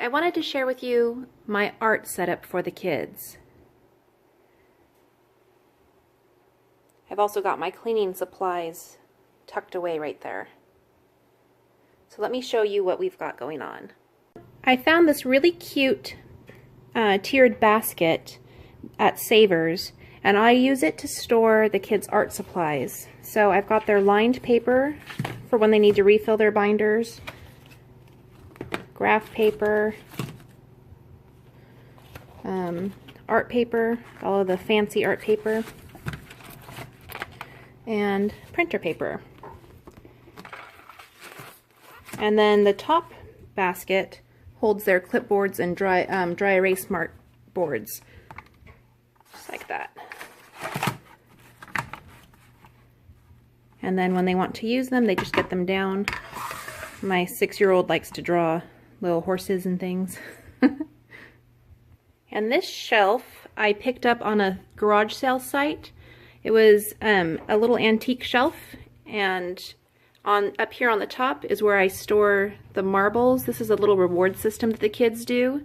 I wanted to share with you my art setup for the kids. I've also got my cleaning supplies tucked away right there. So let me show you what we've got going on. I found this really cute tiered basket at Savers, and I use it to store the kids' art supplies. So I've got their lined paper for when they need to refill their binders, graph paper, art paper, all of the fancy art paper, and printer paper. And then the top basket holds their clipboards and dry erase mark boards, just like that. And then when they want to use them, they just get them down. My 6-year-old likes to draw little horses and things. And this shelf I picked up on a garage sale site. It was a little antique shelf, and up here on the top is where I store the marbles. This is a little reward system that the kids do.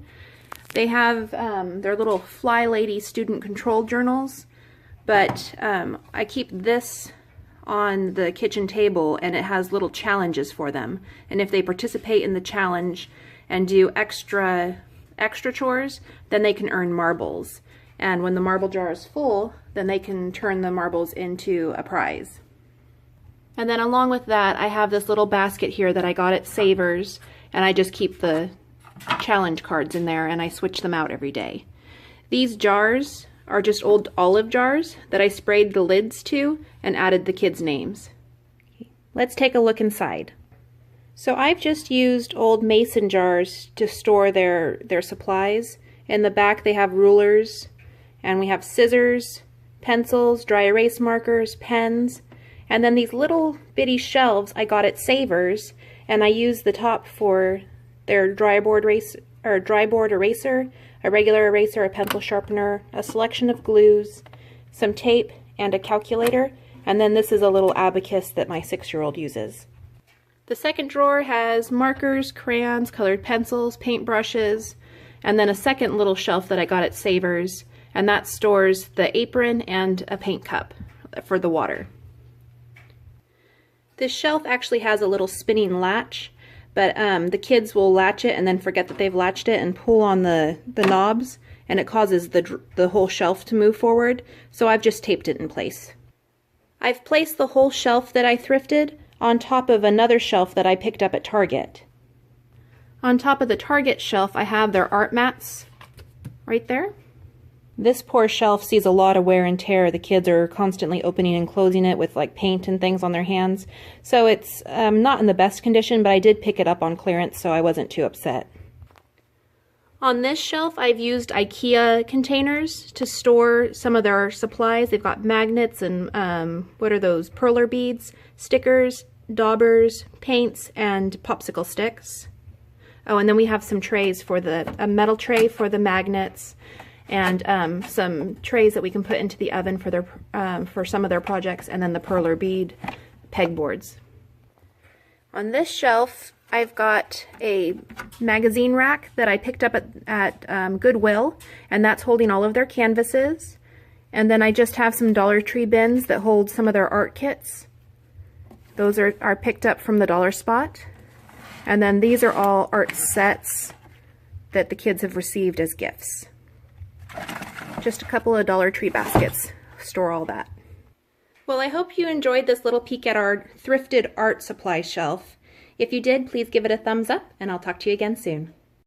They have their little Fly Lady student control journals, but I keep this on the kitchen table, and it has little challenges for them. And if they participate in the challenge and do extra chores, then they can earn marbles. And when the marble jar is full, then they can turn the marbles into a prize. And then along with that, I have this little basket here that I got at Savers, and I just keep the challenge cards in there, and I switch them out every day. These jars are just old olive jars that I sprayed the lids to and added the kids' names. Let's take a look inside. So I've just used old mason jars to store their supplies. In the back they have rulers, and we have scissors, pencils, dry erase markers, pens, and then these little bitty shelves I got at Savers, and I used the top for their dry board eraser, a regular eraser, a pencil sharpener, a selection of glues, some tape, and a calculator. And then this is a little abacus that my 6-year-old uses. The second drawer has markers, crayons, colored pencils, paint brushes, and then a second little shelf that I got at Savers, and that stores the apron and a paint cup for the water. This shelf actually has a little spinning latch, but the kids will latch it and then forget that they've latched it and pull on the knobs, and it causes the whole shelf to move forward, so I've just taped it in place. I've placed the whole shelf that I thrifted on top of another shelf that I picked up at Target. On top of the Target shelf, I have their art mats right there. This poor shelf sees a lot of wear and tear. The kids are constantly opening and closing it with like paint and things on their hands. So it's not in the best condition, but I did pick it up on clearance, so I wasn't too upset. On this shelf, I've used IKEA containers to store some of their supplies. They've got magnets and what are those? Perler beads, stickers, daubers, paints, and popsicle sticks. Oh, and then we have some trays for a metal tray for the magnets, and some trays that we can put into the oven for some of their projects, and then the perler bead pegboards. On this shelf, I've got a magazine rack that I picked up at Goodwill, and that's holding all of their canvases. And then I just have some Dollar Tree bins that hold some of their art kits. Those are picked up from the Dollar Spot. And then these are all art sets that the kids have received as gifts. Just a couple of Dollar Tree baskets store all that. Well, I hope you enjoyed this little peek at our thrifted art supply shelf. If you did, please give it a thumbs up, and I'll talk to you again soon.